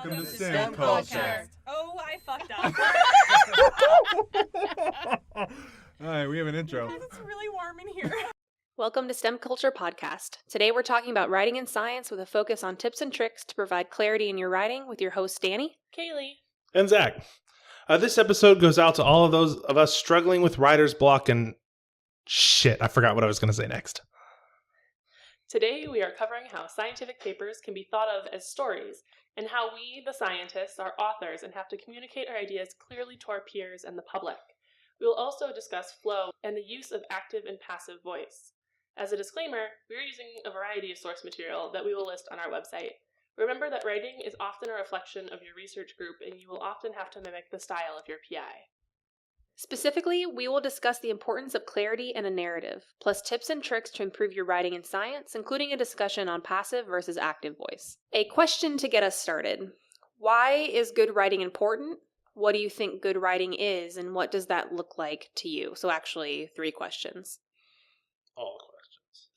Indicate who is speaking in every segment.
Speaker 1: Welcome to STEMculture.
Speaker 2: Oh, I fucked up.
Speaker 1: All right, we have an intro.
Speaker 2: It's really warm in here.
Speaker 3: Welcome to STEMculture Podcast. Today we're talking about writing and science with a focus on tips and tricks to provide clarity in your writing with your hosts Dani,
Speaker 2: Keighley,
Speaker 4: and Zach. This episode goes out to all of those of us struggling with writer's block and shit. I forgot what I was going to say next.
Speaker 5: Today we are covering how scientific papers can be thought of as stories, and how we, the scientists, are authors and have to communicate our ideas clearly to our peers and the public. We will also discuss flow and the use of active and passive voice. As a disclaimer, we are using a variety of source material that we will list on our website. Remember that writing is often a reflection of your research group, and you will often have to mimic the style of your PI.
Speaker 3: Specifically, we will discuss the importance of clarity and a narrative, plus tips and tricks to improve your writing in science, including a discussion on passive versus active voice. A question to get us started. Why is good writing important? What do you think good writing is, and what does that look like to you? So actually, 3 questions.
Speaker 4: All questions.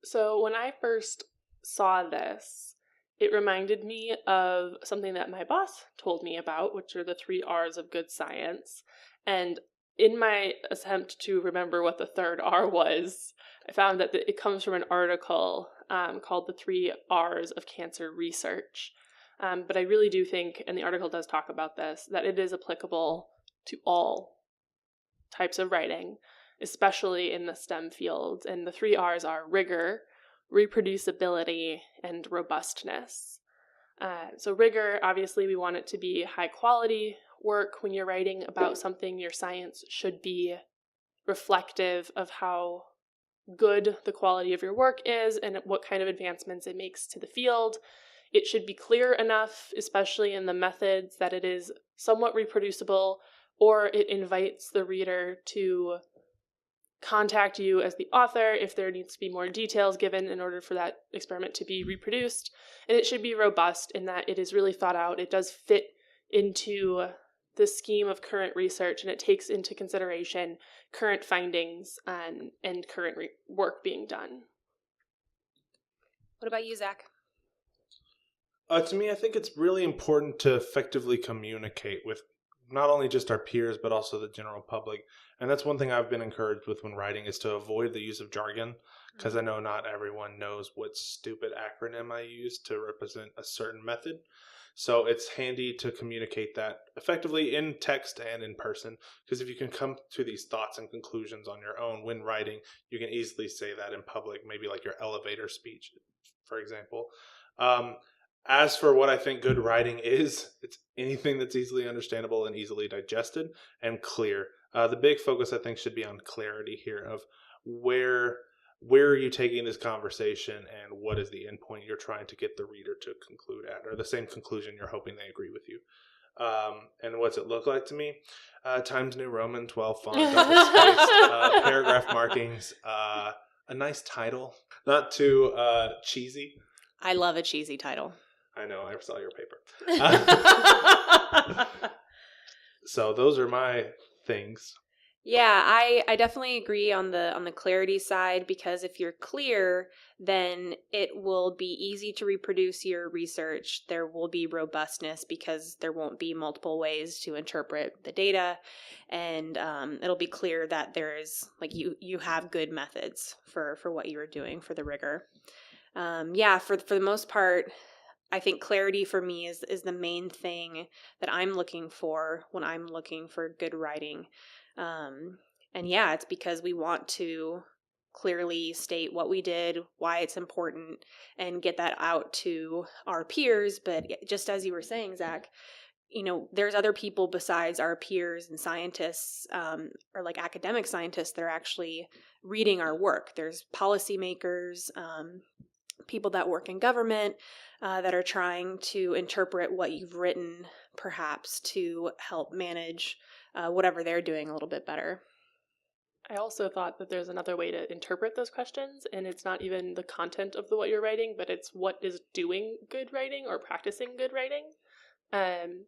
Speaker 5: So when I first saw this, it reminded me of something that my boss told me about, which are the 3 R's of good science. And in my attempt to remember what the third R was, I found that it comes from an article called The 3 R's of Cancer Research. But I really do think, and the article does talk about this, that it is applicable to all types of writing, especially in the STEM fields. And the 3 R's are rigor, reproducibility, and robustness. So rigor, obviously we want it to be high quality work. When you're writing about something, your science should be reflective of how good the quality of your work is and what kind of advancements it makes to the field. It should be clear enough, especially in the methods, that it is somewhat reproducible, or it invites the reader to contact you as the author if there needs to be more details given in order for that experiment to be reproduced. And it should be robust in that it is really thought out. It does fit into the scheme of current research, and it takes into consideration current findings and current work being done.
Speaker 3: What about you, Zach?
Speaker 4: To me, I think it's really important to effectively communicate with not only just our peers, but also the general public. And that's one thing I've been encouraged with when writing, is to avoid the use of jargon, because I know not everyone knows what stupid acronym I use to represent a certain method. So it's handy to communicate that effectively in text and in person, because if you can come to these thoughts and conclusions on your own when writing, you can easily say that in public, maybe like your elevator speech, for example. As for what I think good writing is, it's anything that's easily understandable and easily digested and clear. The big focus, I think, should be on clarity here of where are you taking this conversation and what is the endpoint you're trying to get the reader to conclude at, or the same conclusion you're hoping they agree with you. And what's it look like to me? Times New Roman, 12 font, double-spaced, paragraph markings, a nice title, not too cheesy.
Speaker 3: I love a cheesy title.
Speaker 4: I know, I saw your paper. So those are my things.
Speaker 3: Yeah, I definitely agree on the clarity side, because if you're clear, then it will be easy to reproduce your research. There will be robustness because there won't be multiple ways to interpret the data, and it'll be clear that there is, like, you have good methods for what you are doing, for the rigor. For the most part, I think clarity for me is the main thing that I'm looking for when I'm looking for good writing. It's because we want to clearly state what we did, why it's important, and get that out to our peers. But just as you were saying, Zach, there's other people besides our peers and scientists, or like academic scientists, that are actually reading our work. There's policymakers, people that work in government, that are trying to interpret what you've written, perhaps to help manage whatever they're doing a little bit better.
Speaker 5: I also thought that there's another way to interpret those questions, and it's not even the content of what you're writing, but it's what is doing good writing or practicing good writing. And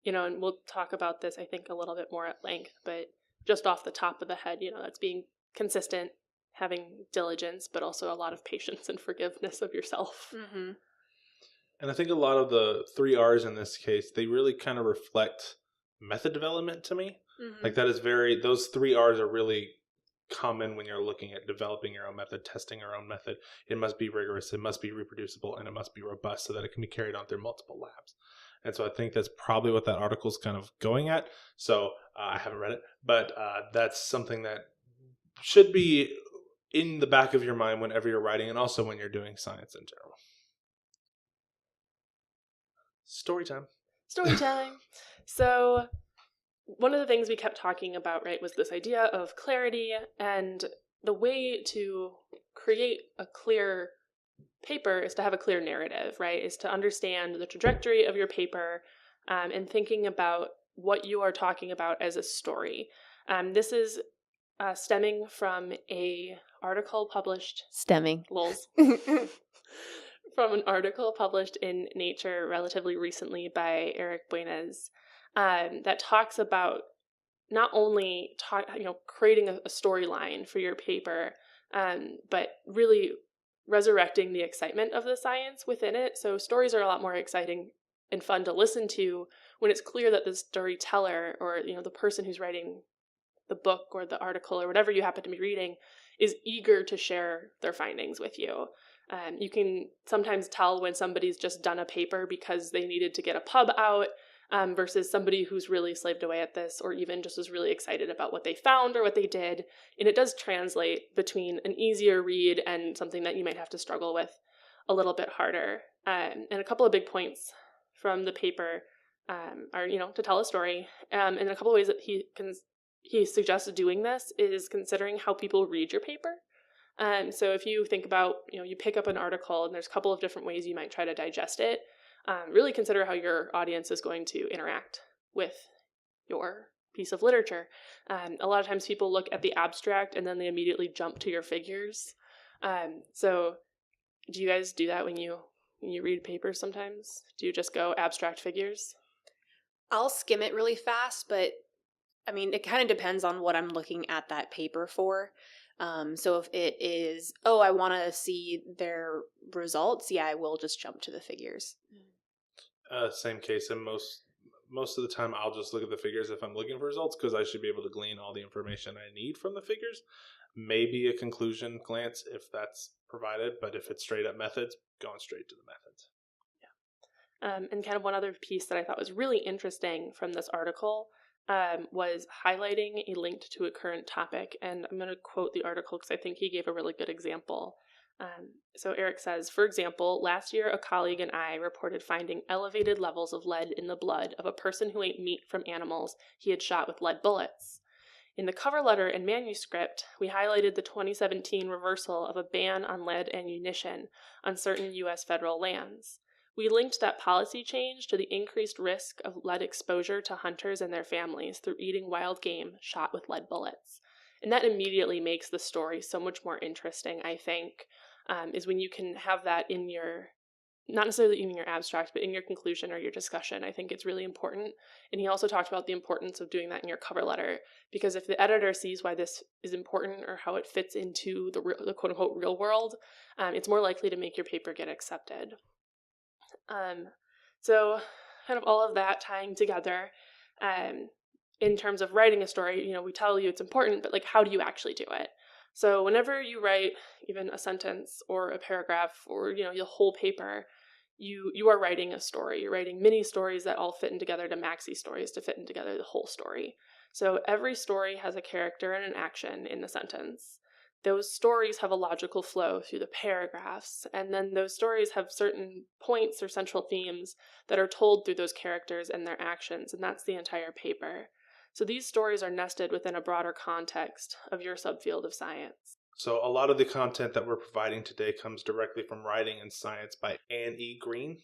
Speaker 5: we'll talk about this, I think, a little bit more at length, but just off the top of the head, that's being consistent, having diligence, but also a lot of patience and forgiveness of yourself.
Speaker 3: Mm-hmm.
Speaker 4: And I think a lot of the 3 R's in this case, they really kind of reflect method development to me.
Speaker 3: Mhm.
Speaker 4: Like those 3 R's are really common when you're looking at developing your own method, testing your own method. It must be rigorous, it must be reproducible, and it must be robust so that it can be carried on through multiple labs. And so I think that's probably what that article is kind of going at. So I haven't read it, but that's something that should be in the back of your mind whenever you're writing, and also when you're doing science in general. Story time.
Speaker 5: Story time. So one of the things we kept talking about, right, was this idea of clarity, and the way to create a clear paper is to have a clear narrative, right, is to understand the trajectory of your paper and thinking about what you are talking about as a story. This is stemming from a article published...
Speaker 3: Stemming.
Speaker 5: Lols. From an article published in Nature relatively recently by Eric Buenas that talks about not only creating a storyline for your paper, but really resurrecting the excitement of the science within it. So stories are a lot more exciting and fun to listen to when it's clear that the storyteller or the person who's writing the book or the article or whatever you happen to be reading is eager to share their findings with you. You can sometimes tell when somebody's just done a paper because they needed to get a pub out versus somebody who's really slaved away at this or even just is really excited about what they found or what they did. And it does translate between an easier read and something that you might have to struggle with a little bit harder. And a couple of big points from the paper are, to tell a story. And a couple of ways that he suggests doing this is considering how people read your paper. So if you think about, you pick up an article and there's a couple of different ways you might try to digest it, really consider how your audience is going to interact with your piece of literature. A lot of times people look at the abstract and then they immediately jump to your figures. So do you guys do that when you read papers sometimes? Do you just go abstract figures?
Speaker 3: I'll skim it really fast, but I mean, it kind of depends on what I'm looking at that paper for. So if it is, I want to see their results, I will just jump to the figures.
Speaker 4: Same case, and most of the time I'll just look at the figures if I'm looking for results because I should be able to glean all the information I need from the figures. Maybe a conclusion glance if that's provided, but if it's straight up methods, going straight to the methods.
Speaker 5: Yeah. And kind of one other piece that I thought was really interesting from this article was highlighting a link to a current topic. And I'm going to quote the article because I think he gave a really good example. So Eric says, for example, last year a colleague and I reported finding elevated levels of lead in the blood of a person who ate meat from animals he had shot with lead bullets. In the cover letter and manuscript, we highlighted the 2017 reversal of a ban on lead ammunition on certain U.S. federal lands. We linked that policy change to the increased risk of lead exposure to hunters and their families through eating wild game shot with lead bullets. And that immediately makes the story so much more interesting, I think, is when you can have that in your, not necessarily in your abstract, but in your conclusion or your discussion. I think it's really important. And he also talked about the importance of doing that in your cover letter, because if the editor sees why this is important or how it fits into the quote-unquote real world, it's more likely to make your paper get accepted. So kind of all of that tying together, in terms of writing a story, we tell you it's important, but how do you actually do it? So whenever you write even a sentence or a paragraph or, the whole paper, you are writing a story. You're writing mini stories that all fit in together to maxi stories to fit in together the whole story. So every story has a character and an action in the sentence. Those stories have a logical flow through the paragraphs, and then those stories have certain points or central themes that are told through those characters and their actions, and that's the entire paper. So these stories are nested within a broader context of your subfield of science.
Speaker 4: So a lot of the content that we're providing today comes directly from Writing and Science by Anne E. Green.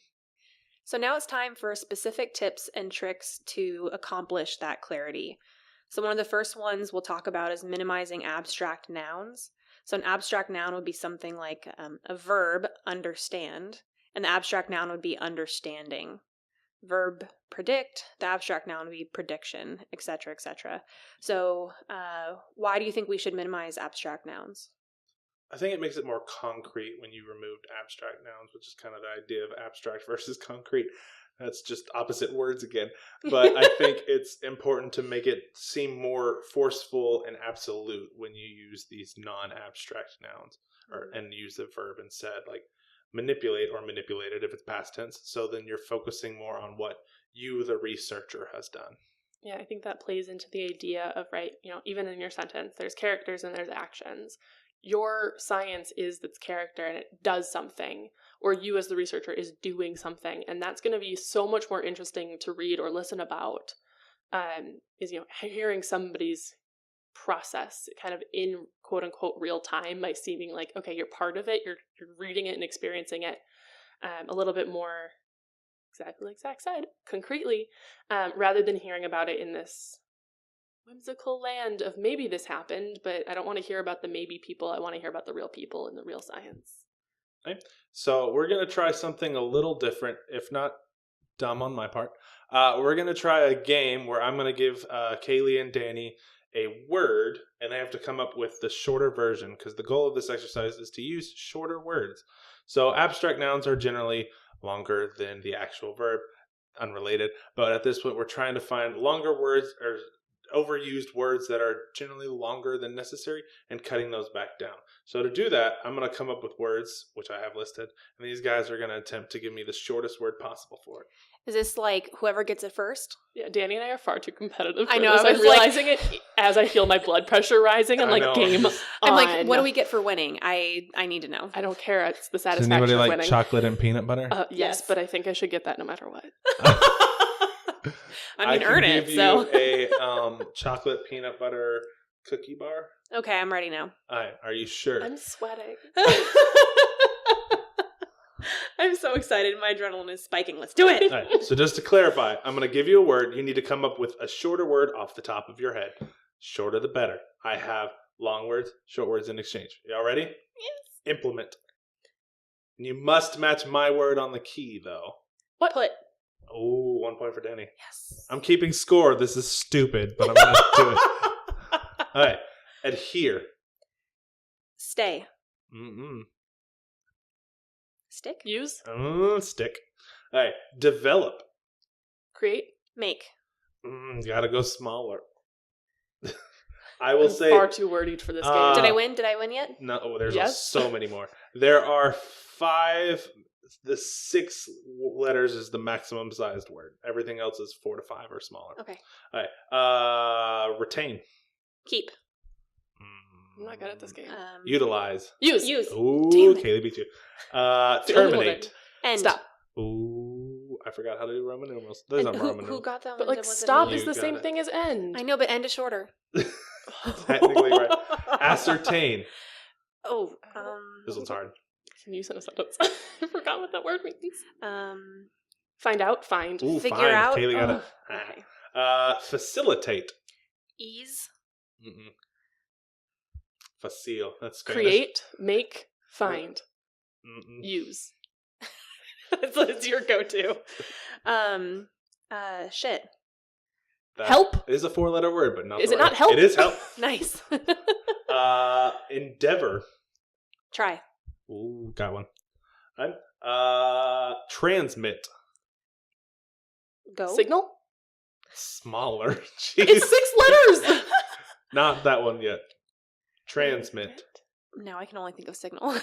Speaker 3: So now it's time for specific tips and tricks to accomplish that clarity. So one of the first ones we'll talk about is minimizing abstract nouns. So an abstract noun would be something like a verb, understand, and the abstract noun would be understanding. Verb, predict, the abstract noun would be prediction, etc., etc. So why do you think we should minimize abstract nouns?
Speaker 4: I think it makes it more concrete when you removed abstract nouns, which is kind of the idea of abstract versus concrete. That's just opposite words again. But I think it's important to make it seem more forceful and absolute when you use these non-abstract nouns and use the verb instead, like manipulate or manipulated if it's past tense. So then you're focusing more on what you, the researcher, has done.
Speaker 5: Yeah, I think that plays into the idea of, right, even in your sentence, there's characters and there's actions. Your science is its character and it does something, or you as the researcher is doing something, and that's going to be so much more interesting to read or listen about, is hearing somebody's process kind of in quote unquote real time by seeming like, okay, you're part of it, you're reading it and experiencing it a little bit more exactly like Zach said, concretely, rather than hearing about it in this whimsical land of maybe this happened, but I don't want to hear about the maybe people. I want to hear about the real people and the real science.
Speaker 4: Okay. So we're going to try something a little different, if not dumb on my part. We're going to try a game where I'm going to give Keighley and Dani a word, and they have to come up with the shorter version, because the goal of this exercise is to use shorter words. So abstract nouns are generally longer than the actual verb, unrelated. But at this point, we're trying to find longer words or overused words that are generally longer than necessary and cutting those back down. So to do that, I'm going to come up with words, which I have listed, and these guys are going to attempt to give me the shortest word possible for it.
Speaker 3: Is this like whoever gets it first?
Speaker 5: Yeah, Dani and I are far too competitive for
Speaker 3: I know,
Speaker 5: this.
Speaker 3: I was
Speaker 5: I'm realizing it as I feel my blood pressure rising. I'm
Speaker 4: I
Speaker 5: like,
Speaker 4: know.
Speaker 5: game on.
Speaker 3: I'm like, what do we get for winning? I need to know.
Speaker 5: I don't care. It's the
Speaker 1: Does
Speaker 5: satisfaction
Speaker 1: anybody
Speaker 5: of
Speaker 1: like
Speaker 5: winning.
Speaker 1: chocolate and peanut butter?
Speaker 5: Yes,
Speaker 3: Yes.
Speaker 5: but I think I should get that no matter what.
Speaker 3: I mean,
Speaker 4: can
Speaker 3: earn it.
Speaker 4: give
Speaker 3: So
Speaker 4: you a chocolate peanut butter cookie bar.
Speaker 3: okay, I'm ready now.
Speaker 4: All right, are you sure?
Speaker 5: I'm sweating.
Speaker 3: I'm so excited. My adrenaline is spiking. Let's do it.
Speaker 4: All right, so just to clarify, I'm going to give you a word. You need to come up with a shorter word off the top of your head. Shorter the better. I have long words, short words in exchange. Y'all ready?
Speaker 3: Yes.
Speaker 4: Implement. And you must match my word on the key, though.
Speaker 5: What?
Speaker 3: Put.
Speaker 4: Oh, 1 point for Dani.
Speaker 3: Yes.
Speaker 4: I'm keeping score. This is stupid, but I'm going to do it. All right. Adhere.
Speaker 3: Stay.
Speaker 4: Mm-mm.
Speaker 3: Stick.
Speaker 5: Use.
Speaker 4: Stick. All right. Develop.
Speaker 5: Create.
Speaker 3: Make.
Speaker 4: Gotta go smaller. I will
Speaker 5: I'm
Speaker 4: say
Speaker 5: far too wordied for this game.
Speaker 3: Did I win? Did I win yet?
Speaker 4: no. Oh, there's
Speaker 5: Yes.
Speaker 4: so many more. There are 5. The 6 letters is the maximum sized word. Everything else is 4 to 5 or smaller.
Speaker 3: Okay.
Speaker 4: All right. Retain.
Speaker 3: Keep.
Speaker 5: I'm not good at this game.
Speaker 4: Utilize.
Speaker 5: Use.
Speaker 3: Use.
Speaker 4: Ooh,
Speaker 3: Damn it.
Speaker 4: Kaylee beat you.
Speaker 5: The only one
Speaker 4: Terminate.
Speaker 3: End.
Speaker 5: Stop.
Speaker 4: Ooh, I forgot how to do Roman numerals. There's
Speaker 3: And
Speaker 4: not
Speaker 3: who,
Speaker 4: Roman
Speaker 3: who
Speaker 4: numerals.
Speaker 3: got that
Speaker 5: But
Speaker 3: one?
Speaker 5: like,
Speaker 3: Was it
Speaker 5: stop
Speaker 3: me?
Speaker 5: is the
Speaker 4: got
Speaker 5: same
Speaker 4: it.
Speaker 5: thing as end.
Speaker 3: I know, but end is shorter.
Speaker 4: Technically right. Ascertain.
Speaker 3: Oh.
Speaker 4: This one's hard.
Speaker 5: Can you send a sentence? I forgot what that word means.
Speaker 3: Um.
Speaker 5: Find out. Find.
Speaker 4: Ooh,
Speaker 3: Figure
Speaker 4: fine.
Speaker 3: out.
Speaker 4: Kaylee got it.
Speaker 3: Okay.
Speaker 4: Facilitate.
Speaker 3: Ease.
Speaker 4: Mm-mm. Facile. That's Spanish.
Speaker 5: Create. Make. Find.
Speaker 4: Mm-mm.
Speaker 5: Use.
Speaker 3: That's your go-to. Shit.
Speaker 4: That
Speaker 5: Help?
Speaker 4: is a 4-letter word, but not.
Speaker 5: Is
Speaker 4: the
Speaker 5: it
Speaker 4: right-
Speaker 5: not help?
Speaker 4: It is help.
Speaker 3: Nice.
Speaker 4: Endeavor.
Speaker 3: Try.
Speaker 4: Ooh, got one. Transmit.
Speaker 3: Go.
Speaker 5: Signal?
Speaker 4: Smaller. Jeez.
Speaker 5: It's 6 letters!
Speaker 4: Not that one yet. Transmit.
Speaker 3: Now I can only think of signal.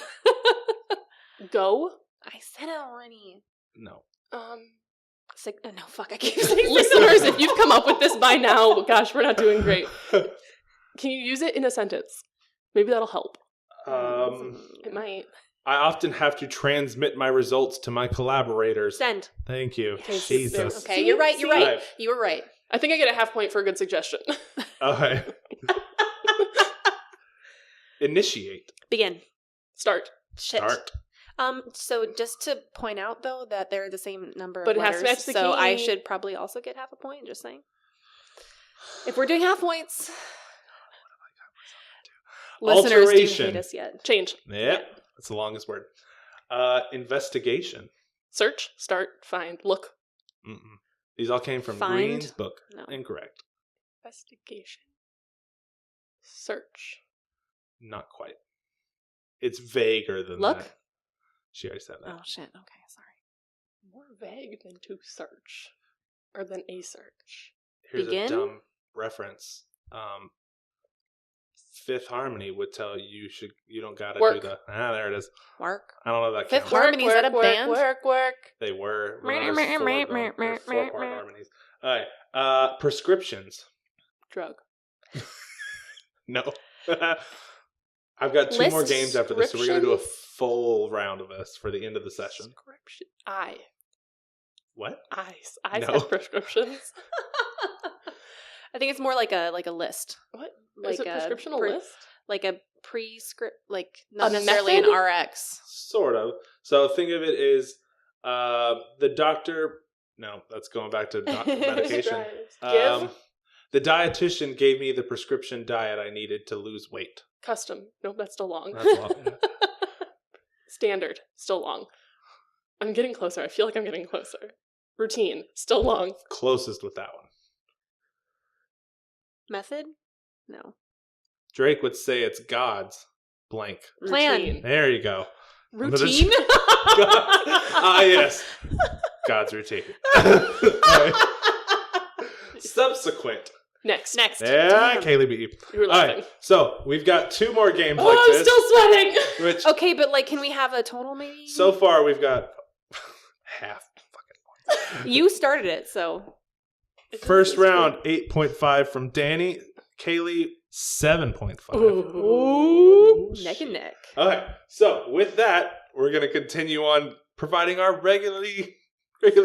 Speaker 5: Go?
Speaker 3: I said it already.
Speaker 4: No.
Speaker 3: No, fuck. I keep saying
Speaker 5: Listeners, if you've come up with this by now, gosh, we're not doing great. Can you use it in a sentence? Maybe that'll help. It might.
Speaker 4: I often have to transmit my results to my collaborators.
Speaker 3: Send.
Speaker 4: Thank you.
Speaker 5: Okay,
Speaker 4: Jesus.
Speaker 3: Okay, you're right. You're
Speaker 5: See?
Speaker 3: right. You were right.
Speaker 5: I think I get a half point for a good suggestion.
Speaker 4: Okay. Initiate.
Speaker 3: Begin.
Speaker 5: Start.
Speaker 3: Shit.
Speaker 4: Start.
Speaker 3: So just to point out though that they're the same number
Speaker 5: But
Speaker 3: of
Speaker 5: it has
Speaker 3: letters,
Speaker 5: to match the
Speaker 3: so I
Speaker 5: key.
Speaker 3: should probably also get half a point. Just saying. If we're doing half points, listeners do
Speaker 4: Alteration.
Speaker 3: hate us yet.
Speaker 5: Change.
Speaker 4: Yep. That's the longest word. Investigation.
Speaker 5: Search. Start. Find. Look.
Speaker 4: Mm-mm. These all came from
Speaker 3: Find.
Speaker 4: Green's book.
Speaker 3: No.
Speaker 4: Incorrect.
Speaker 5: Investigation. Search.
Speaker 4: Not quite. It's vaguer than
Speaker 3: Look?
Speaker 4: that. She already said that.
Speaker 3: Oh, shit. Okay, sorry.
Speaker 5: More vague than to search. Or than a search.
Speaker 4: Here's
Speaker 3: Begin?
Speaker 4: a dumb reference. Fifth Harmony would tell you you don't gotta
Speaker 5: Work.
Speaker 4: do the there it is.
Speaker 3: Work.
Speaker 4: I don't know if that
Speaker 3: Fifth
Speaker 4: counts.
Speaker 3: Harmony, is that a band?
Speaker 5: Work.
Speaker 4: They were. Well, there's four-part harmonies. All right. Prescriptions.
Speaker 5: Drug.
Speaker 4: No. I've got two more
Speaker 3: List
Speaker 4: games after this, so we're going to do a full round of this for the end of the session.
Speaker 5: Prescription. I
Speaker 4: What?
Speaker 5: I
Speaker 4: No.
Speaker 5: said prescriptions.
Speaker 3: I think it's more like a list.
Speaker 5: What?
Speaker 3: Like
Speaker 5: Is a prescription a
Speaker 3: pre-
Speaker 5: list?
Speaker 3: Like a prescript, like not
Speaker 5: A
Speaker 3: necessarily
Speaker 5: method?
Speaker 3: an RX.
Speaker 4: Sort of. So think of it as the doctor. No, that's going back to medication.
Speaker 5: Give.
Speaker 4: The dietitian gave me the prescription diet I needed to lose weight.
Speaker 5: Custom. Nope, that's still long.
Speaker 4: That's long.
Speaker 5: Standard. Still long. I'm getting closer. I feel like I'm getting closer. Routine. Still long.
Speaker 4: Closest with that one.
Speaker 3: Method? No.
Speaker 4: Drake would say it's God's blank.
Speaker 3: Plan.
Speaker 5: Routine.
Speaker 4: There you go.
Speaker 3: Routine?
Speaker 4: Yes. God's routine. All right. Subsequent.
Speaker 5: Next.
Speaker 4: Yeah, Keighley beat you.
Speaker 5: You were
Speaker 4: All
Speaker 5: laughing.
Speaker 4: right, so we've got two more games
Speaker 5: Oh,
Speaker 4: like
Speaker 5: I'm
Speaker 4: this.
Speaker 5: still sweating.
Speaker 4: Which
Speaker 3: Okay, but like, can we have a total maybe?
Speaker 4: so far we've got half.
Speaker 3: You started it, so.
Speaker 4: First round, 8.5 from Dani. Keighley, 7.5.
Speaker 5: Ooh.
Speaker 3: Neck and neck.
Speaker 4: All right, so with that, we're going to continue on providing our regularly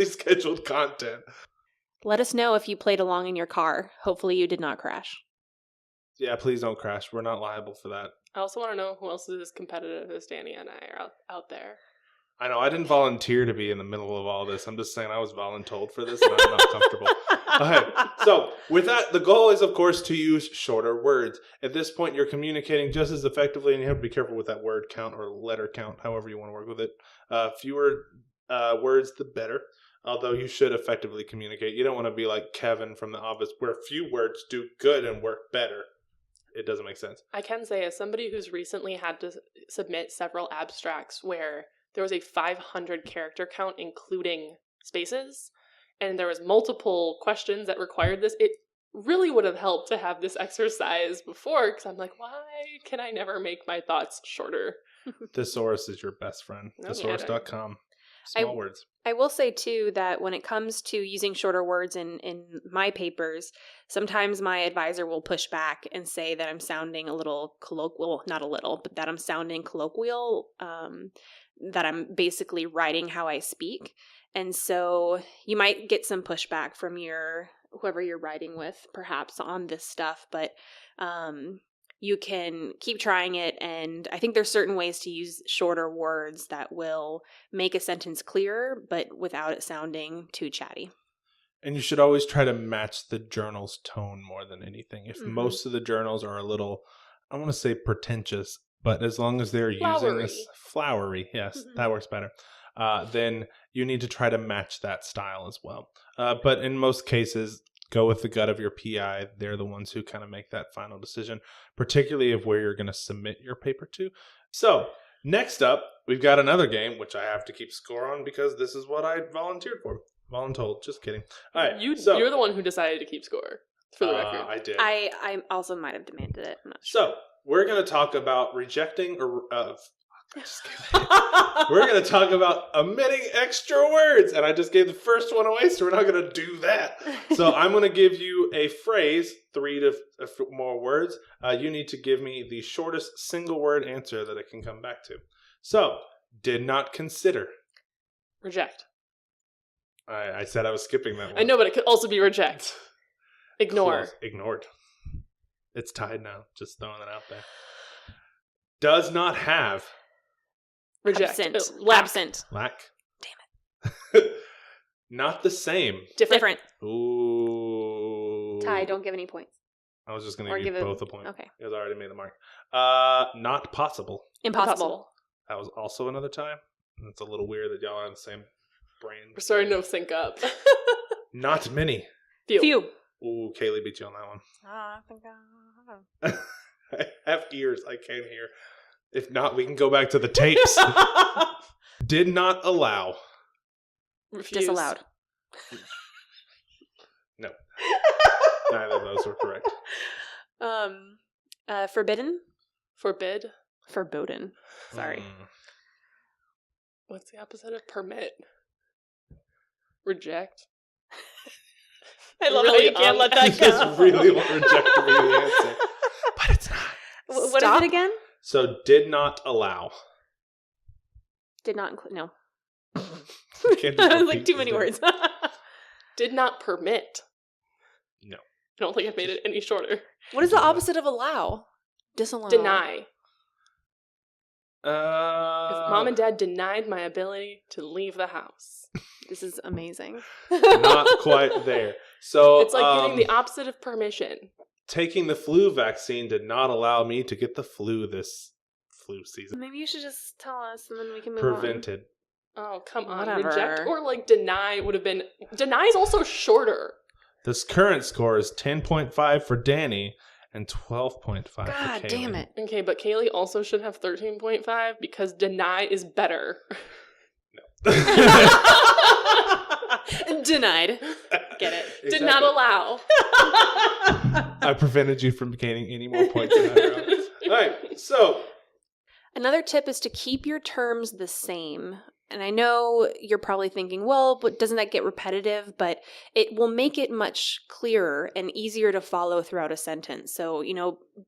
Speaker 4: scheduled content.
Speaker 3: Let us know if you played along in your car. Hopefully you did not crash.
Speaker 4: Yeah, please don't crash. We're not liable for that.
Speaker 5: I also want to know who else is as competitive as Dani and I are out there.
Speaker 4: I know, I didn't volunteer to be in the middle of all this. I'm just saying I was voluntold for this and I'm not comfortable. Okay, so with that, the goal is, of course, to use shorter words. At this point, you're communicating just as effectively, and you have to be careful with that word count or letter count, however you want to work with it. Fewer words, the better. Although you should effectively communicate. You don't want to be like Kevin from The Office, where few words do good and work better. It doesn't make sense.
Speaker 5: I can say, as somebody who's recently had to submit several abstracts where there was a 500 character count, including spaces, and there was multiple questions that required this, it really would have helped to have this exercise before, because I'm like, why can I never make my thoughts shorter?
Speaker 4: Thesaurus is your best friend.
Speaker 5: No,
Speaker 4: Thesaurus.com. Small words.
Speaker 3: I will say, too, that when it comes to using shorter words in my papers, sometimes my advisor will push back and say that I'm sounding a little colloquial, not a little, but that I'm sounding colloquial, that I'm basically writing how I speak. And so you might get some pushback from whoever you're writing with, perhaps, on this stuff, but you can keep trying it, and I think there's certain ways to use shorter words that will make a sentence clearer, but without it sounding too chatty.
Speaker 4: And you should always try to match the journal's tone more than anything. If most of the journals are a little, I want to say pretentious, but as long as they're using this flowery, yes, that works better. Then you need to try to match that style as well. But in most cases, go with the gut of your PI. They're the ones who kind of make that final decision, particularly of where you're going to submit your paper to. So next up, we've got another game, which I have to keep score on because this is what I volunteered for. Voluntold, just kidding. All right,
Speaker 5: You're the one who decided to keep score, for the record.
Speaker 4: I did.
Speaker 3: I also might have demanded it. I'm not sure.
Speaker 4: So we're going to talk about rejecting or just kidding. We're going to talk about omitting extra words, and I just gave the first one away, so we're not going to do that. So I'm going to give you a phrase, 3 to more words. You need to give me the shortest single word answer that I can come back to. So, did not consider.
Speaker 5: Reject.
Speaker 4: I said I was skipping that one.
Speaker 5: I know, but it could also be reject. Ignore.
Speaker 4: Close. Ignored. It's tied now. Just throwing that out there. Does not have.
Speaker 5: Reject.
Speaker 3: Absent.
Speaker 5: Lack.
Speaker 3: Absent.
Speaker 4: Lack. Damn it. Not the same.
Speaker 5: Different.
Speaker 4: Ooh.
Speaker 3: Ty, don't give any points.
Speaker 4: I was just going
Speaker 3: Or
Speaker 4: to give
Speaker 3: give
Speaker 4: both a point.
Speaker 3: Okay.
Speaker 4: Because I already made the mark. Not possible.
Speaker 3: Impossible.
Speaker 4: That was also another time. It's a little weird that y'all are on the same brain.
Speaker 5: We're starting to sync up.
Speaker 4: Not many.
Speaker 5: Few.
Speaker 4: Ooh, Keighley beat you on that one.
Speaker 3: I think
Speaker 4: I have ears. I can't hear. If not, we can go back to the tapes. Did not allow.
Speaker 5: Refuse.
Speaker 3: Disallowed.
Speaker 4: No. Neither of those were correct.
Speaker 3: Forbidden?
Speaker 5: Forbid.
Speaker 3: Verboten. Sorry.
Speaker 4: Mm.
Speaker 5: What's the opposite of permit? Reject.
Speaker 3: I love
Speaker 5: Really,
Speaker 3: how you can't let that
Speaker 4: I
Speaker 3: go.
Speaker 4: just really want reject to be the answer. But it's not.
Speaker 3: What is
Speaker 5: Stop.
Speaker 3: it again?
Speaker 4: So, did not allow.
Speaker 3: Did not include. No.
Speaker 4: You can't just
Speaker 3: That was
Speaker 4: repeat
Speaker 3: like too
Speaker 4: these
Speaker 3: many
Speaker 4: things.
Speaker 3: words.
Speaker 5: Did not permit.
Speaker 4: No.
Speaker 5: I don't think I've made it any shorter.
Speaker 3: What is the opposite of allow? Disallow.
Speaker 5: Deny. If
Speaker 4: Uh,
Speaker 5: mom and dad denied my ability to leave the house.
Speaker 3: This is amazing.
Speaker 4: not quite there. So
Speaker 5: It's like getting the opposite of permission.
Speaker 4: taking the flu vaccine did not allow me to get the flu this flu season.
Speaker 3: Maybe you should just tell us and then we can move
Speaker 4: Prevented.
Speaker 5: Oh, come on.
Speaker 3: Whatever.
Speaker 5: Reject or like deny would have been. Deny is also shorter.
Speaker 4: This current score is 10.5 for Dani and 12.5 for
Speaker 3: on. God
Speaker 4: Keighley.
Speaker 3: damn it.
Speaker 5: Okay, but Kaylee also should have 13.5 because deny is better.
Speaker 3: Denied. Get it.
Speaker 5: Did not allow.
Speaker 4: I prevented you from gaining any more points in that round. All right, so
Speaker 3: Another tip is to keep your terms the same. And I know you're probably thinking, well, but doesn't that get repetitive? But it will make it much clearer and easier to follow throughout a sentence. So,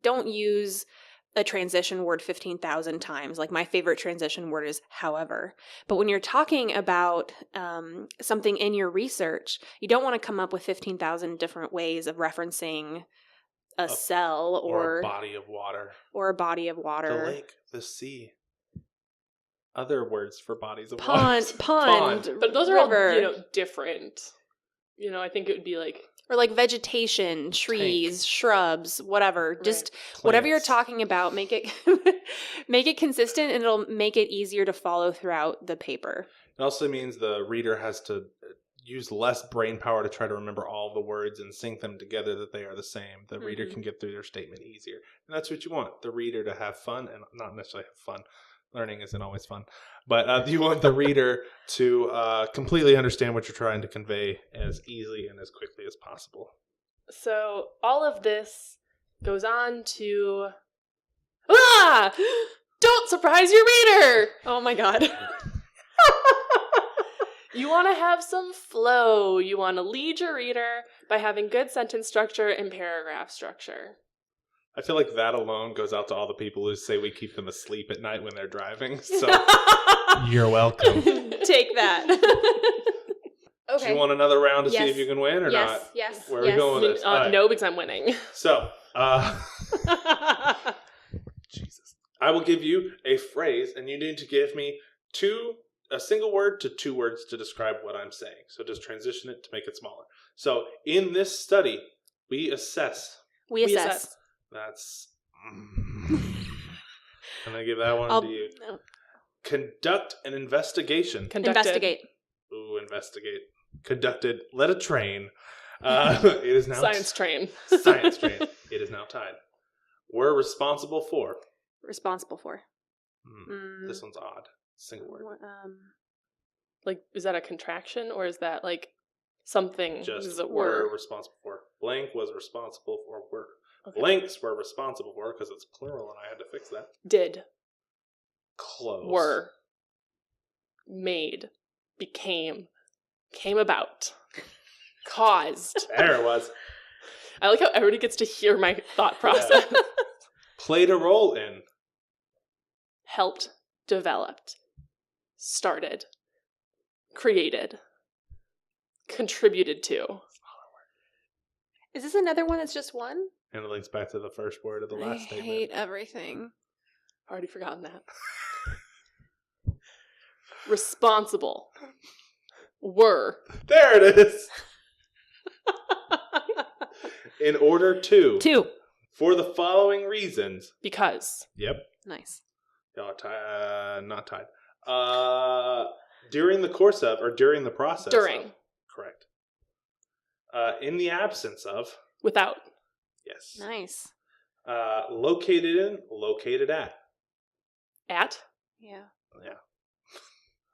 Speaker 3: don't use a transition word 15,000 times. Like my favorite transition word is however. But when you're talking about something in your research, you don't want to come up with 15,000 different ways of referencing a cell
Speaker 4: or a body of water.
Speaker 3: or a body of water.
Speaker 4: The lake, the sea. Other words for bodies of
Speaker 3: Pond,
Speaker 4: water.
Speaker 3: pond,
Speaker 5: But those are
Speaker 3: river.
Speaker 5: all, different. I think it would be like
Speaker 3: Or like vegetation, trees, shrubs, whatever.
Speaker 5: Right.
Speaker 3: Just whatever you're
Speaker 4: Plants.
Speaker 3: talking about, make it make it consistent, and it'll make it easier to follow throughout the paper.
Speaker 4: It also means the reader has to use less brain power to try to remember all the words and sync them together that they are the same. The reader
Speaker 3: Mhm.
Speaker 4: can get through their statement easier. And that's what you want, the reader to have fun, and not necessarily have fun. Learning isn't always fun. But you want the reader to completely understand what you're trying to convey as easily and as quickly as possible.
Speaker 5: so. All of this goes on to don't surprise your reader.
Speaker 3: Oh my god.
Speaker 5: You want to have some flow. You want to lead your reader by having good sentence structure and paragraph structure.
Speaker 4: I feel like that alone goes out to all the people who say we keep them asleep at night when they're driving. So you're welcome.
Speaker 3: Take that.
Speaker 4: Do you want another round to see
Speaker 3: Yes.
Speaker 4: if you can win or not?
Speaker 3: Yes.
Speaker 4: Where are we going with this? All right.
Speaker 5: No, because I'm winning.
Speaker 4: So, Jesus. I will give you a phrase, and you need to give me a single word to two words to describe what I'm saying. So just transition it to make it smaller. So in this study, we assess.
Speaker 3: We assess.
Speaker 4: That's... Can I give that one to you?
Speaker 3: No.
Speaker 4: Conduct an investigation.
Speaker 5: Conducted.
Speaker 3: Investigate.
Speaker 4: Ooh, investigate. Conducted. Led a train. It is now...
Speaker 5: Science train.
Speaker 4: Science train. It is now tied. We're responsible for...
Speaker 3: Responsible for.
Speaker 4: This one's odd. Single word.
Speaker 5: Like, is that a contraction or is that like something?
Speaker 4: Just
Speaker 5: is it
Speaker 4: were
Speaker 5: were?
Speaker 4: responsible for. Blank was responsible for were.
Speaker 5: Okay.
Speaker 4: Blanks were responsible for because it's plural and I had to fix that.
Speaker 5: Did.
Speaker 4: Close.
Speaker 5: Were. Made. Became. Came about. Caused.
Speaker 4: There it was.
Speaker 5: I like how everybody gets to hear my thought process.
Speaker 4: Played a role in.
Speaker 5: Helped. Developed. Started. Created. Contributed to.
Speaker 3: Is this another one that's just one?
Speaker 4: And it links back to the first word of the last
Speaker 3: I
Speaker 4: statement.
Speaker 3: hate everything.
Speaker 5: Already forgotten that. Responsible. Were.
Speaker 4: There it is. In order to.
Speaker 3: Two.
Speaker 4: For the following reasons.
Speaker 5: Because.
Speaker 4: Yep.
Speaker 3: Nice.
Speaker 4: Y'all are not tied. During the course of, or during the process
Speaker 5: During.
Speaker 4: of. Correct. In the absence of.
Speaker 5: Without.
Speaker 4: Yes.
Speaker 3: Nice.
Speaker 4: Located in, located at.
Speaker 5: At.
Speaker 3: Yeah.
Speaker 4: Yeah.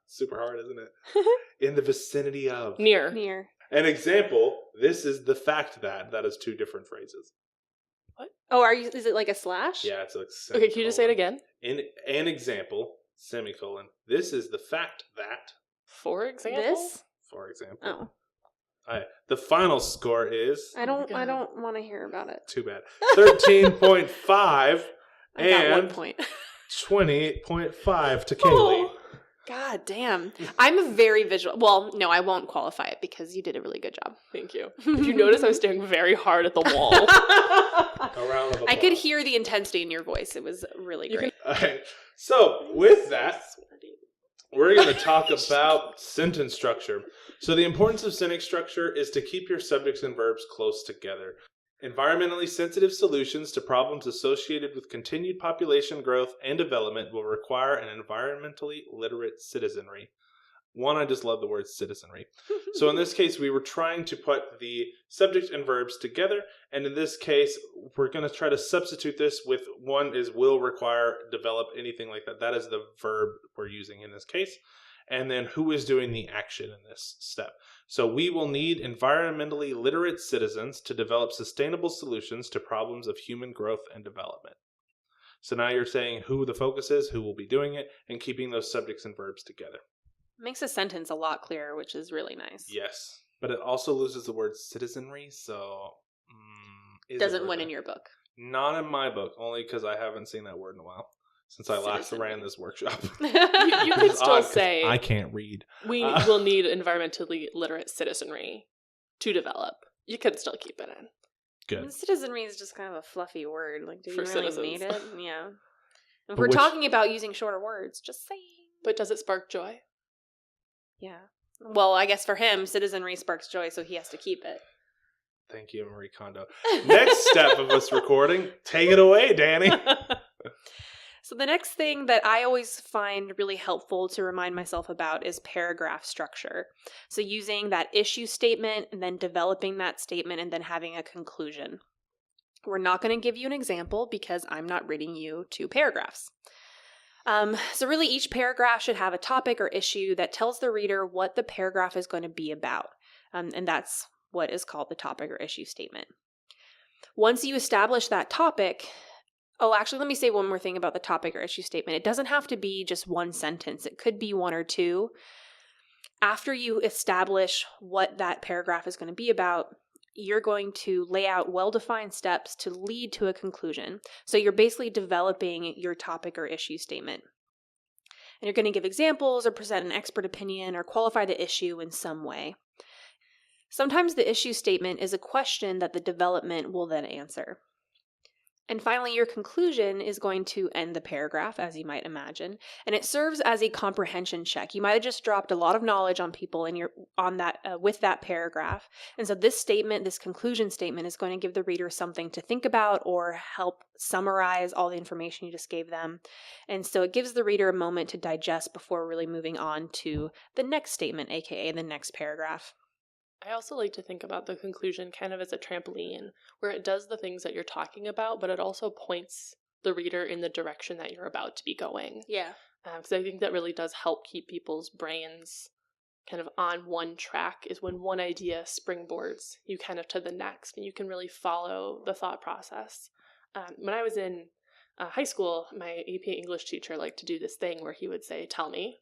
Speaker 4: Super hard, isn't it? In the vicinity of.
Speaker 5: Near.
Speaker 3: Near.
Speaker 4: An example, this is the fact that. That is two different phrases.
Speaker 3: Oh, is it like a slash?
Speaker 4: Yeah, it's like
Speaker 5: Okay, can you just say it again?
Speaker 4: In an example, semicolon, this is the fact that,
Speaker 5: For example?
Speaker 3: This?
Speaker 4: for example.
Speaker 3: Oh.
Speaker 4: Alright, the final score is,
Speaker 3: I don't want to hear about it.
Speaker 4: too bad, 13.5
Speaker 3: I got 1
Speaker 4: and
Speaker 3: point.
Speaker 4: 20.5 to Keighley.
Speaker 3: God damn. I'm very visual. Well, no, I won't qualify it because you did a really good job.
Speaker 5: Thank you. If you notice, I was staring very hard at the wall.
Speaker 4: A round of applause.
Speaker 3: I could hear the intensity in your voice. It was really great.
Speaker 4: Alright, so with that, we're going to talk about sentence structure. So the importance of sentence structure is to keep your subjects and verbs close together. Environmentally sensitive solutions to problems associated with continued population growth and development will require an environmentally literate citizenry. One, I just love the word citizenry. So in this case, we were trying to put the subject and verbs together. And in this case, we're going to try to substitute this with one is will require, develop, anything like that. That is the verb we're using in this case. And then who is doing the action in this step. So we will need environmentally literate citizens to develop sustainable solutions to problems of human growth and development. So now you're saying who the focus is, who will be doing it, and keeping those subjects and verbs together.
Speaker 3: Makes a sentence a lot clearer, which is really nice.
Speaker 4: Yes. But it also loses the word citizenry, so...
Speaker 3: Doesn't win in your book.
Speaker 4: Not in my book, only because I haven't seen that word in a while. Since I last
Speaker 3: Citizenry.
Speaker 4: ran this workshop.
Speaker 5: You could still say
Speaker 4: I can't read.
Speaker 5: we will need environmentally literate citizenry to develop. You could still keep it in.
Speaker 4: Good.
Speaker 3: Citizenry is just kind of a fluffy word. Like, do you
Speaker 5: For
Speaker 3: really
Speaker 5: citizens.
Speaker 3: need it? Yeah. If
Speaker 4: But
Speaker 3: we're
Speaker 4: which-
Speaker 3: talking about using shorter words, just saying.
Speaker 5: But does it spark joy?
Speaker 3: Yeah. Well, I guess for him, citizenry sparks joy, so he has to keep it.
Speaker 4: Thank you, Marie Kondo. Next step of us recording. Take it away, Danny.
Speaker 3: So the next thing that I always find really helpful to remind myself about is paragraph structure. So using that issue statement and then developing that statement and then having a conclusion. We're not going to give you an example because I'm not reading you 2 paragraphs. So really each paragraph should have a topic or issue that tells the reader what the paragraph is going to be about. And that's what is called the topic or issue statement. Once you establish that topic, let me say one more thing about the topic or issue statement. It doesn't have to be just one sentence. It could be 1 or 2. After you establish what that paragraph is going to be about, you're going to lay out well-defined steps to lead to a conclusion. So you're basically developing your topic or issue statement. And you're going to give examples or present an expert opinion or qualify the issue in some way. Sometimes the issue statement is a question that the development will then answer. And finally, your conclusion is going to end the paragraph, as you might imagine, and it serves as a comprehension check. You might have just dropped a lot of knowledge on people with that paragraph, and so this conclusion statement, is going to give the reader something to think about or help summarize all the information you just gave them. And so it gives the reader a moment to digest before really moving on to the next statement, aka the next paragraph.
Speaker 5: I also like to think about the conclusion kind of as a trampoline, where it does the things that you're talking about, but it also points the reader in the direction that you're about to be going.
Speaker 3: Yeah.
Speaker 5: Because I think that really does help keep people's brains kind of on one track, is when one idea springboards you kind of to the next, and you can really follow the thought process. When I was in high school, my AP English teacher liked to do this thing where he would say, tell me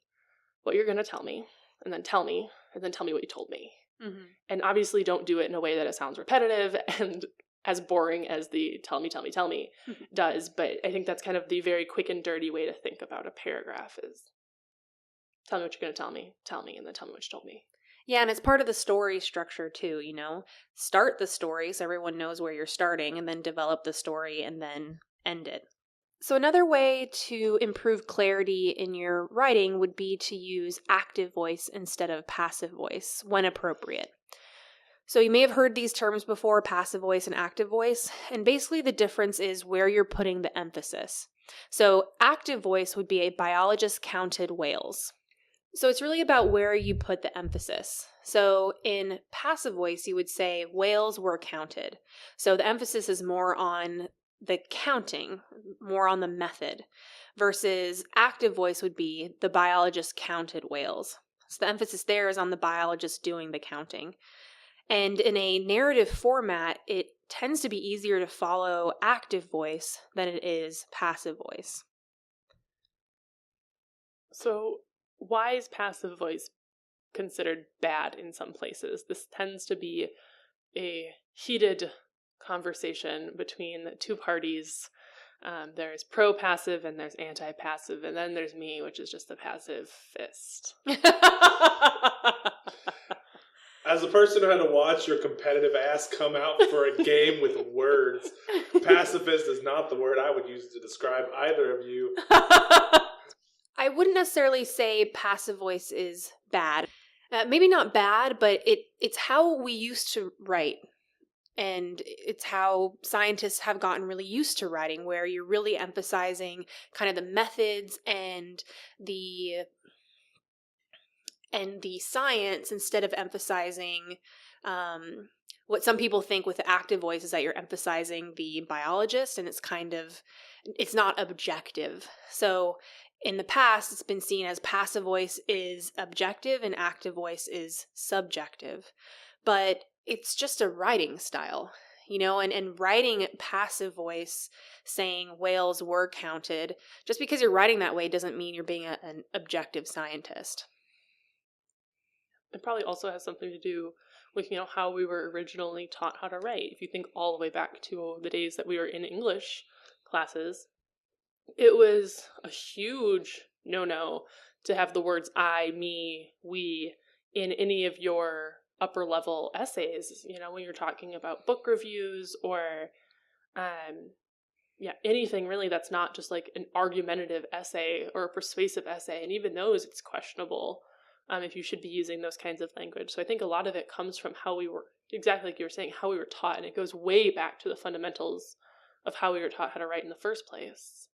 Speaker 5: what you're going to tell me, and then tell me what you told me.
Speaker 3: Mm-hmm.
Speaker 5: And obviously don't do it in a way that it sounds repetitive and as boring as the tell me does. But I think that's kind of the very quick and dirty way to think about a paragraph is tell me what you're going to tell me, and then tell me what you told me.
Speaker 3: Yeah, and it's part of the story structure too, Start the story so everyone knows where you're starting, and then develop the story and then end it. So another way to improve clarity in your writing would be to use active voice instead of passive voice when appropriate. So you may have heard these terms before, passive voice and active voice, and basically the difference is where you're putting the emphasis. So active voice would be a biologist counted whales. So it's really about where you put the emphasis. So in passive voice, you would say whales were counted. So the emphasis is more on the counting, more on the method, versus active voice would be the biologist counted whales. So the emphasis there is on the biologist doing the counting. And in a narrative format, it tends to be easier to follow active voice than it is passive voice.
Speaker 5: So why is passive voice considered bad in some places? This tends to be a heated conversation between two parties. There's pro-passive and there's anti-passive, and then there's me, which is just a passive fist.
Speaker 4: As a person who had to watch your competitive ass come out for a game with words, pacifist is not the word I would use to describe either of you.
Speaker 3: I wouldn't necessarily say passive voice is bad. Maybe not bad, but it's how we used to write. And it's how scientists have gotten really used to writing, where you're really emphasizing kind of the methods and the science instead of emphasizing what some people think with the active voice is that you're emphasizing the biologist, and it's not objective. So in the past, it's been seen as passive voice is objective and active voice is subjective. But it's just a writing style, and writing passive voice saying whales were counted, just because you're writing that way doesn't mean you're being an objective scientist.
Speaker 5: It probably also has something to do with, how we were originally taught how to write. If you think all the way back to the days that we were in English classes, it was a huge no-no to have the words I, me, we in any of your upper level essays, when you're talking about book reviews or anything really that's not just like an argumentative essay or a persuasive essay. And even those, it's questionable if you should be using those kinds of language. So I think a lot of it comes from how we were, exactly like you were saying, how we were taught, and it goes way back to the fundamentals of how we were taught how to write in the first place.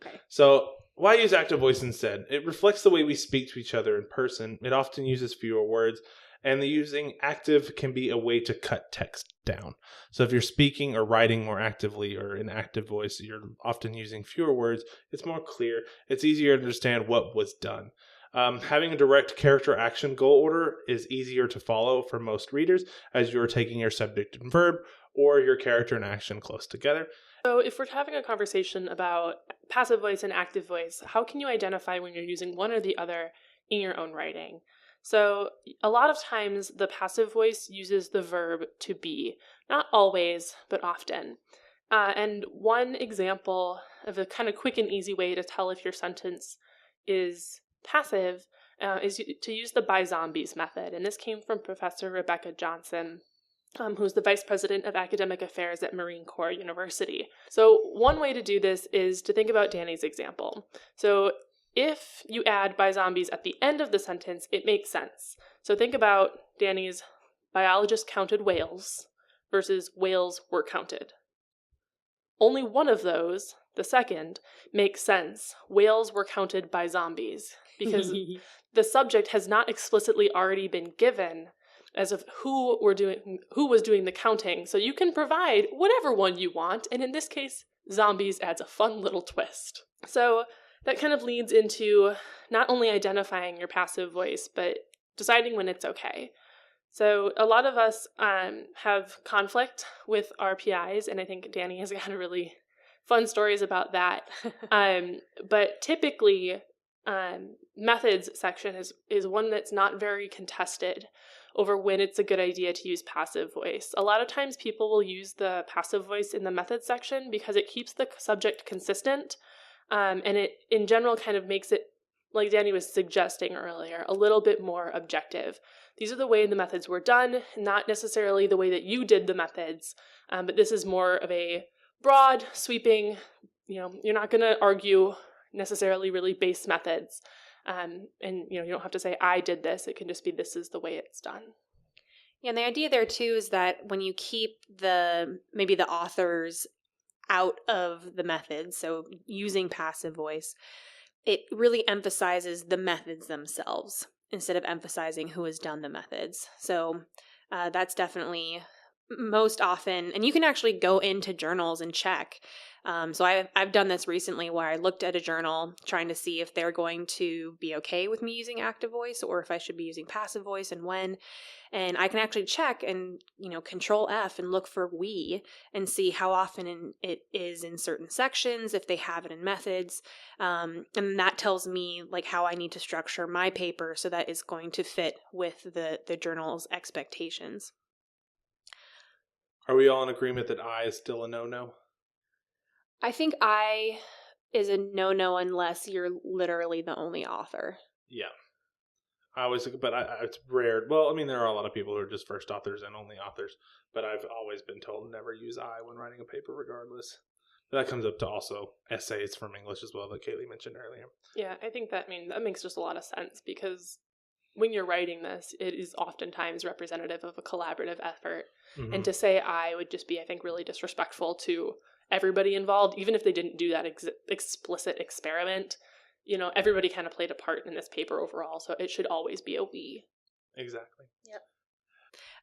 Speaker 3: Okay.
Speaker 4: So why use active voice instead? It reflects the way we speak to each other in person. It often uses fewer words, and the using active can be a way to cut text down. So if you're speaking or writing more actively or in active voice, you're often using fewer words. It's more clear. It's easier to understand what was done. Having a direct character action goal order is easier to follow for most readers, as you're taking your subject and verb or your character and action close together.
Speaker 5: So if we're having a conversation about passive voice and active voice, how can you identify when you're using one or the other in your own writing? So a lot of times the passive voice uses the verb to be, not always, but often. And one example of a kind of quick and easy way to tell if your sentence is passive is to use the by zombies method. And this came from Professor Rebecca Johnson, who's the Vice President of Academic Affairs at Marine Corps University. So one way to do this is to think about Dani's example. So if you add by zombies at the end of the sentence, it makes sense. So think about Dani's biologist counted whales versus whales were counted. Only one of those, the second, makes sense. Whales were counted by zombies because the subject has not explicitly already been given as of who was doing the counting. So you can provide whatever one you want, and in this case, zombies adds a fun little twist. So that kind of leads into not only identifying your passive voice, but deciding when it's okay. So a lot of us have conflict with our PIs, and I think Dani has got a really fun stories about that. But typically, methods section is one that's not very contested over when it's a good idea to use passive voice. A lot of times people will use the passive voice in the methods section because it keeps the subject consistent, and it in general kind of makes it, like Dani was suggesting earlier, a little bit more objective. These are the way the methods were done, not necessarily the way that you did the methods, but this is more of a broad, sweeping, you're not going to argue necessarily really base methods. And you don't have to say, I did this. It can just be, this is the way it's done.
Speaker 3: Yeah, and the idea there too is that when you keep maybe the authors out of the methods, so using passive voice, it really emphasizes the methods themselves instead of emphasizing who has done the methods. So that's definitely most often, and you can actually go into journals and check. So I've done this recently where I looked at a journal trying to see if they're going to be okay with me using active voice or if I should be using passive voice and when. And I can actually check and, Control F and look for we and see how often it is in certain sections, if they have it in methods. And that tells me like how I need to structure my paper so that it's going to fit with the journal's expectations.
Speaker 4: Are we all in agreement that I is still a no-no?
Speaker 3: I think I is a no-no unless you're literally the only author.
Speaker 4: Yeah. It's rare. Well, I mean, there are a lot of people who are just first authors and only authors, but I've always been told never use I when writing a paper regardless. But that comes up to also essays from English as well that Keighley mentioned earlier.
Speaker 5: Yeah, I think that makes just a lot of sense because when you're writing this, it is oftentimes representative of a collaborative effort.
Speaker 4: Mm-hmm.
Speaker 5: And to say I would just be, I think, really disrespectful to everybody involved, even if they didn't do that explicit experiment. Everybody kind of played a part in this paper overall, so it should always be a we.
Speaker 4: Exactly.
Speaker 3: Yep.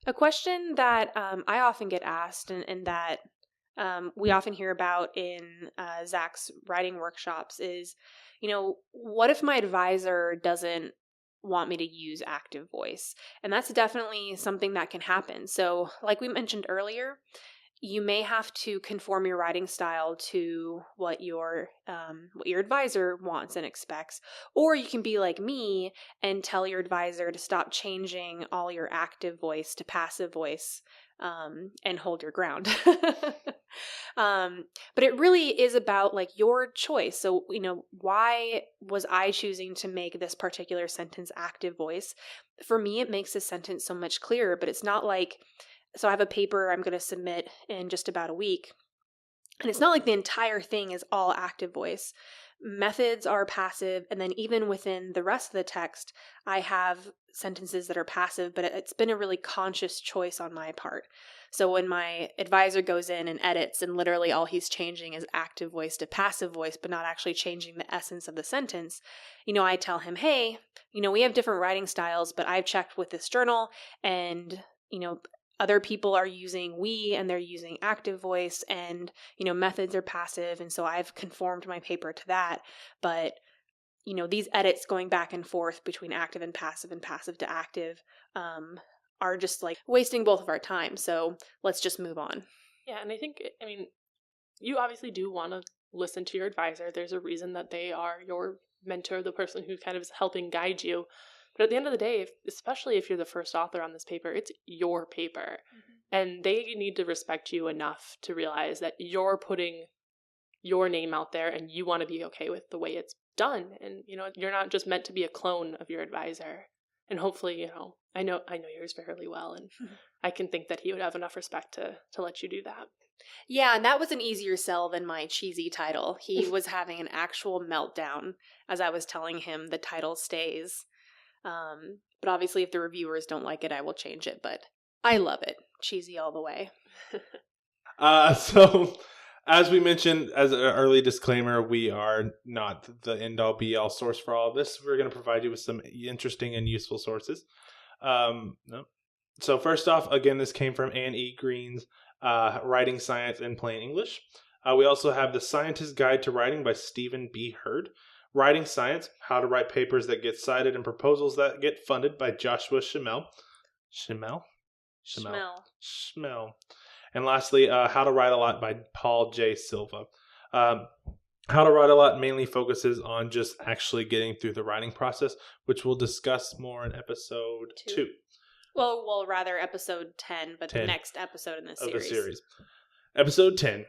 Speaker 3: A question that I often get asked and that we often hear about in Zach's writing workshops is, what if my advisor doesn't want me to use active voice? And that's definitely something that can happen. So like we mentioned earlier, you may have to conform your writing style to what your advisor wants and expects, or you can be like me and tell your advisor to stop changing all your active voice to passive voice, and hold your ground. But it really is about like your choice. So, why was I choosing to make this particular sentence active voice? For me, it makes the sentence so much clearer, but it's not like, so I have a paper I'm going to submit in just about a week. And it's not like the entire thing is all active voice. Methods are passive. And then even within the rest of the text, I have sentences that are passive, but it's been a really conscious choice on my part. So when my advisor goes in and edits and literally all he's changing is active voice to passive voice, but not actually changing the essence of the sentence, I tell him, hey, we have different writing styles, but I've checked with this journal and, other people are using we and they're using active voice and, methods are passive. And so I've conformed my paper to that. But, these edits going back and forth between active and passive to active are just like wasting both of our time. So let's just move on.
Speaker 5: Yeah. And I think, you obviously do want to listen to your advisor. There's a reason that they are your mentor, the person who kind of is helping guide you. But at the end of the day, especially if you're the first author on this paper, it's your paper. Mm-hmm. And they need to respect you enough to realize that you're putting your name out there and you want to be okay with the way it's done. And, you're not just meant to be a clone of your advisor. And hopefully, I know yours fairly well. And mm-hmm. I can think that he would have enough respect to let you do that.
Speaker 3: Yeah, and that was an easier sell than my cheesy title. He was having an actual meltdown as I was telling him the title stays. But obviously if the reviewers don't like it, I will change it, but I love it. Cheesy all the way.
Speaker 4: So as we mentioned, as an early disclaimer, we are not the end-all be-all source for all of this. We're going to provide you with some interesting and useful sources. No. So first off, again, this came from Anne E. Green's Writing Science in Plain English. We also have The Scientist's Guide to Writing by Stephen B. Hurd. Writing Science, How to Write Papers That Get Cited and Proposals That Get Funded by Joshua Schimel. And lastly, How to Write a Lot by Paul J. Silva. How to Write a Lot mainly focuses on just actually getting through the writing process, which we'll discuss more in episode 2.
Speaker 3: Well, rather episode 10, but 10 the next episode in this series.
Speaker 4: Episode 10.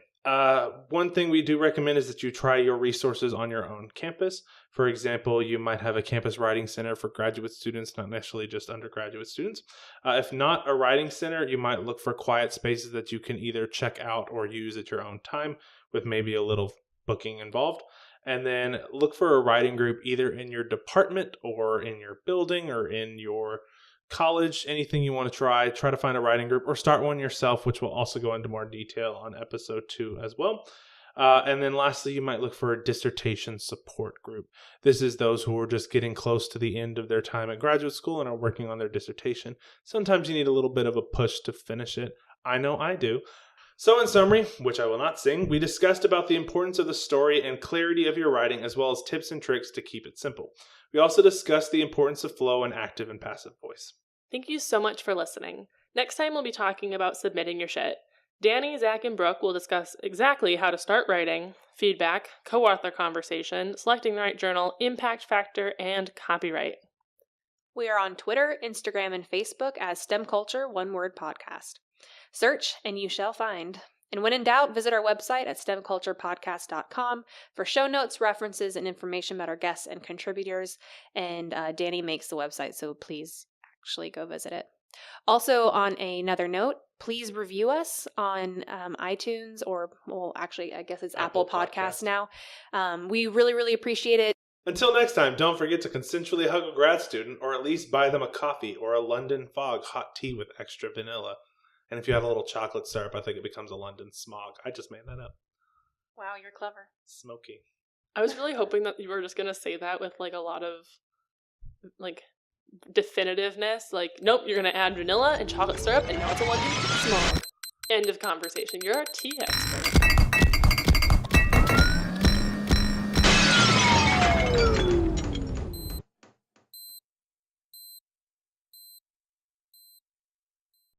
Speaker 4: One thing we do recommend is that you try your resources on your own campus. For example, you might have a campus writing center for graduate students, not necessarily just undergraduate students. If not a writing center, you might look for quiet spaces that you can either check out or use at your own time with maybe a little booking involved. And then look for a writing group either in your department or in your building or in your college, anything you want to try to find a writing group or start one yourself, which we'll also go into more detail on episode 2 as well. And then lastly, you might look for a dissertation support group. This is those who are just getting close to the end of their time at graduate school and are working on their dissertation. Sometimes you need a little bit of a push to finish it. I know I do. So in summary, which I will not sing, we discussed about the importance of the story and clarity of your writing, as well as tips and tricks to keep it simple. We also discussed the importance of flow and active and passive voice.
Speaker 5: Thank you so much for listening. Next time we'll be talking about submitting your shit. Dani, Zach, and Brooke will discuss exactly how to start writing, feedback, co-author conversation, selecting the right journal, impact factor, and copyright.
Speaker 3: We are on Twitter, Instagram, and Facebook as STEMculture, one word podcast. Search and you shall find. And when in doubt, visit our website at STEMculturepodcast.com for show notes, references, and information about our guests and contributors. And Dani makes the website, so please actually go visit it. Also, on another note, please review us on iTunes or, well, actually, I guess it's Apple Podcasts now. We really, really appreciate it.
Speaker 4: Until next time, don't forget to consensually hug a grad student, or at least buy them a coffee or a London fog hot tea with extra vanilla. And if you add a little chocolate syrup, I think it becomes a London smog. I just made that up.
Speaker 3: Wow, you're clever.
Speaker 4: Smoky.
Speaker 5: I was really hoping that you were just going to say that with like a lot of like definitiveness. Like, nope, you're going to add vanilla and chocolate syrup and now it's a London smog. End of conversation. You're a tea expert.